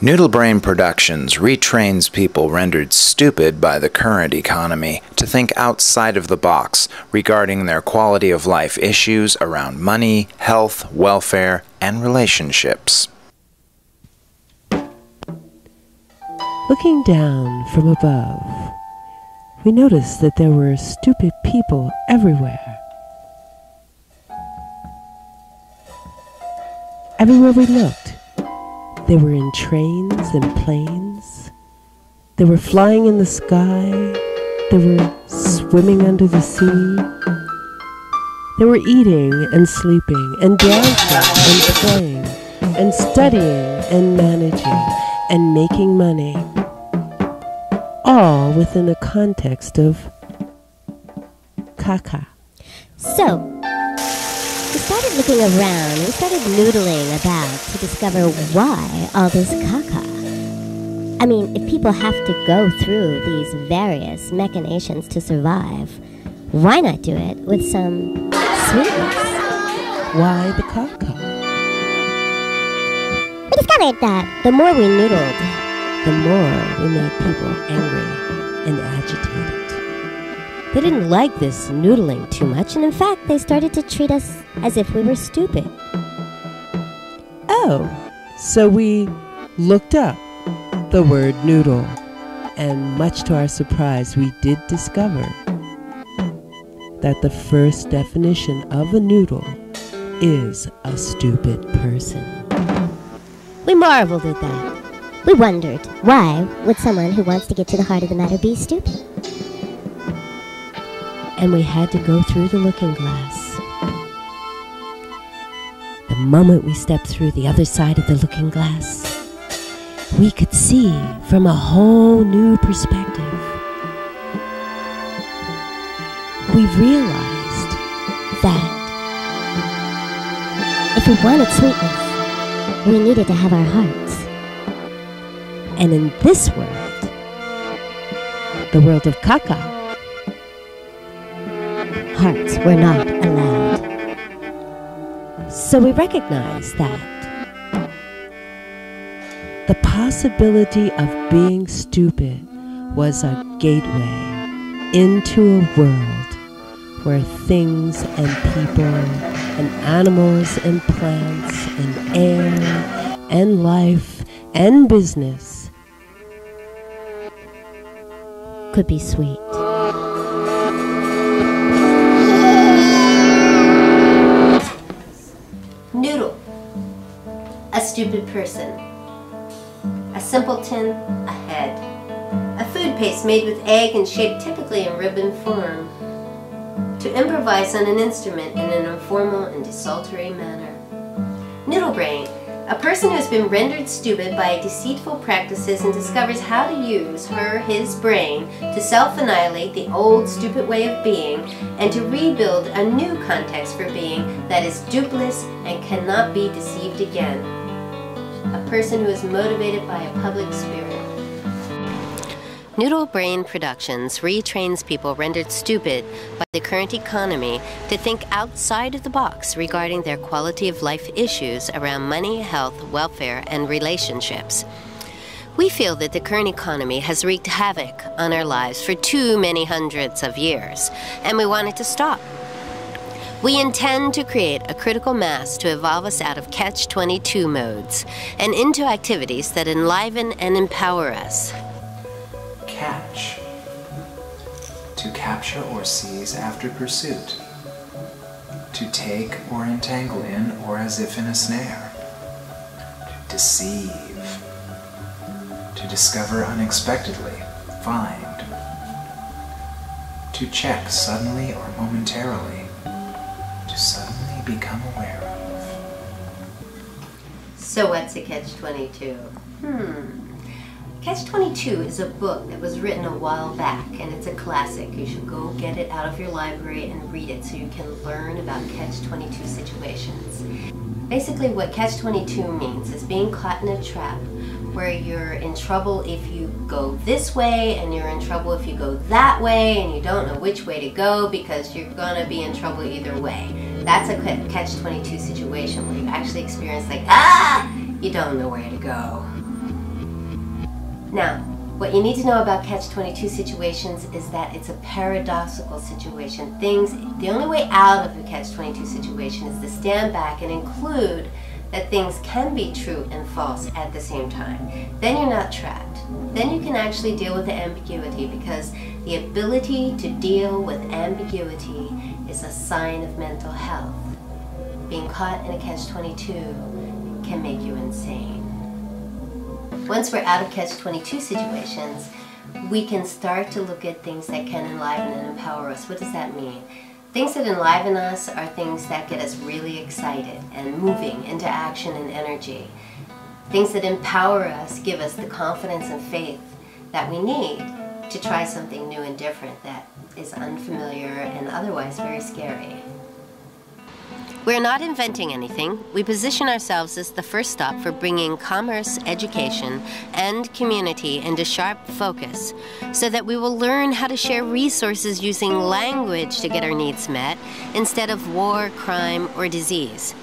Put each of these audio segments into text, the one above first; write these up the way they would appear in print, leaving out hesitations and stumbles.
Noodle Brain Productions retrains people rendered stupid by the current economy to think outside of the box regarding their quality of life issues around money, health, welfare, and relationships. Looking down from above, we noticed that there were stupid people everywhere. Everywhere we looked, they were in trains and planes. They were flying in the sky. They were swimming under the sea. They were eating and sleeping and dancing and playing and studying and managing and making money, all within the context of caca. So, we started looking around, we started noodling about to discover why all this caca. I mean, if people have to go through these various machinations to survive, why not do it with some sweetness? Why the caca? We discovered that the more we noodled, the more we made people angry and agitated. They didn't like this noodling too much, and in fact, they started to treat us as if we were stupid. Oh, so we looked up the word noodle, and much to our surprise, we did discover that the first definition of a noodle is a stupid person. We marveled at that. We wondered, why would someone who wants to get to the heart of the matter be stupid? And we had to go through the looking glass. The moment we stepped through the other side of the looking glass, we could see from a whole new perspective. We realized that if we wanted sweetness, we needed to have our hearts. And in this world, the world of caca, hearts were not allowed. So we recognized that the possibility of being stupid was a gateway into a world where things and people and animals and plants and air and life and business could be sweet. Noodle, a stupid person. A simpleton, a head. A food paste made with egg and shaped typically in ribbon form. To improvise on an instrument in an informal and desultory manner. Noodle brain, a person who has been rendered stupid by deceitful practices and discovers how to use his brain to self-annihilate the old stupid way of being and to rebuild a new context for being that is dupeless and cannot be deceived again. A person who is motivated by a public spirit. Noodle Brain Productions retrains people rendered stupid by the current economy to think outside of the box regarding their quality of life issues around money, health, welfare, and relationships. We feel that the current economy has wreaked havoc on our lives for too many hundreds of years, and we want it to stop. We intend to create a critical mass to evolve us out of catch-22 modes and into activities that enliven and empower us. Catch. To capture or seize after pursuit. To take or entangle in or as if in a snare. To deceive. To discover unexpectedly. Find. To check suddenly or momentarily. To suddenly become aware of. So what's a catch-22? Catch-22 is a book that was written a while back, and it's a classic. You should go get it out of your library and read it so you can learn about catch-22 situations. Basically, what catch-22 means is being caught in a trap where you're in trouble if you go this way, and you're in trouble if you go that way, and you don't know which way to go because you're gonna be in trouble either way. That's a catch-22 situation where you actually experience like, you don't know where to go. Now, what you need to know about catch-22 situations is that it's a paradoxical situation. The only way out of a catch-22 situation is to stand back and include that things can be true and false at the same time. Then you're not trapped. Then you can actually deal with the ambiguity, because the ability to deal with ambiguity is a sign of mental health. Being caught in a catch-22 can make you insane. Once we're out of catch-22 situations, we can start to look at things that can enliven and empower us. What does that mean? Things that enliven us are things that get us really excited and moving into action and energy. Things that empower us give us the confidence and faith that we need to try something new and different that is unfamiliar and otherwise very scary. We're not inventing anything. We position ourselves as the first stop for bringing commerce, education, and community into sharp focus so that we will learn how to share resources using language to get our needs met instead of war, crime, or disease.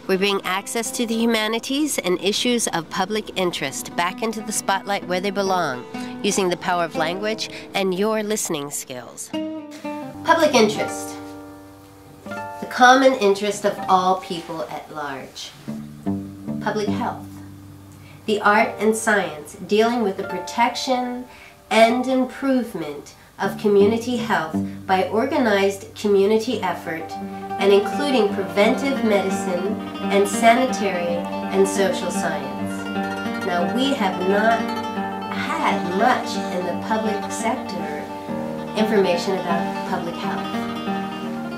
We bring access to the humanities and issues of public interest back into the spotlight where they belong, using the power of language and your listening skills. Public interest. The common interest of all people at large. Public health. The art and science dealing with the protection and improvement of community health by organized community effort and including preventive medicine and sanitary and social science. Now, we have not had much in the public sector information about public health.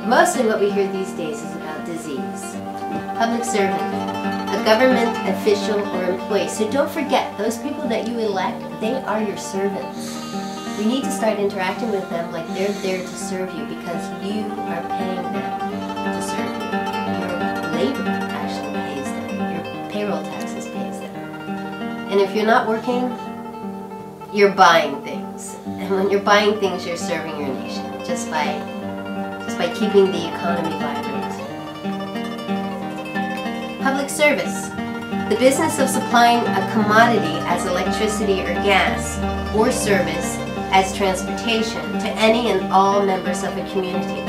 Mostly what we hear these days is about disease. Public servant, a government official or employee. So don't forget, those people that you elect, they are your servants. We need to start interacting with them like they're there to serve you, because you are paying them to serve you. Your labor actually pays them. Your payroll taxes pays them. And if you're not working, you're buying things. And when you're buying things, you're serving your nation just by keeping the economy vibrant. Public service. The business of supplying a commodity as electricity or gas, or service as transportation to any and all members of a community.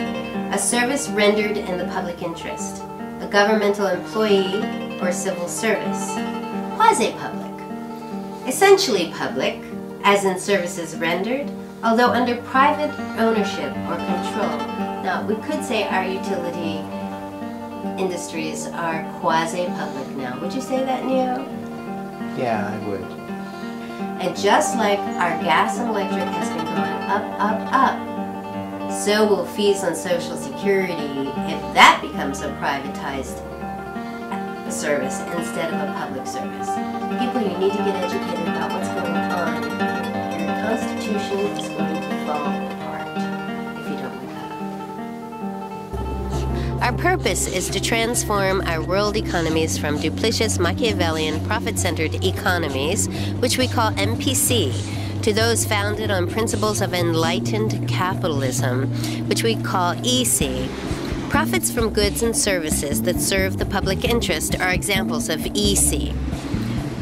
A service rendered in the public interest. A governmental employee or civil service. Quasi-public. Essentially public, as in services rendered, although under private ownership or control. Now, we could say our utility industries are quasi-public now. Would you say that, Neo? Yeah, I would. And just like our gas and electric has been going up, up, up, so will fees on Social Security if that becomes a privatized service instead of a public service. People, you need to get educated about what's going on. Your Constitution is going to fall apart if you don't wake up. Our purpose is to transform our world economies from duplicitous, Machiavellian, profit-centered economies, which we call MPC, to those founded on principles of Enlightened Capitalism, which we call EC. Profits from goods and services that serve the public interest are examples of EC.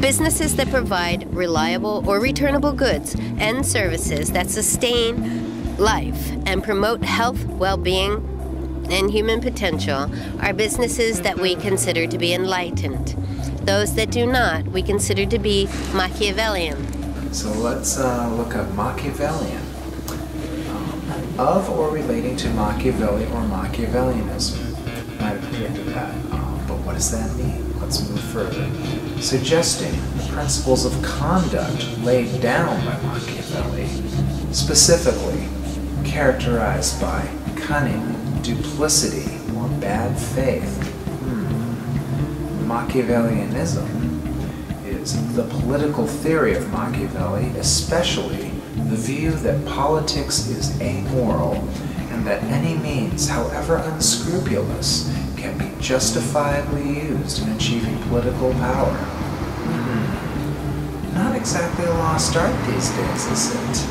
Businesses that provide reliable or returnable goods and services that sustain life and promote health, well-being, and human potential are businesses that we consider to be enlightened. Those that do not, we consider to be Machiavellian. So let's look up Machiavellian. Of or relating to Machiavelli or Machiavellianism. Might have predicted that, but what does that mean? Let's move further. Suggesting principles of conduct laid down by Machiavelli, specifically characterized by cunning, duplicity, or bad faith. Machiavellianism is the political theory of Machiavelli, especially the view that politics is amoral and that any means, however unscrupulous, can be justifiably used in achieving political power. Not exactly a lost art these days, is it?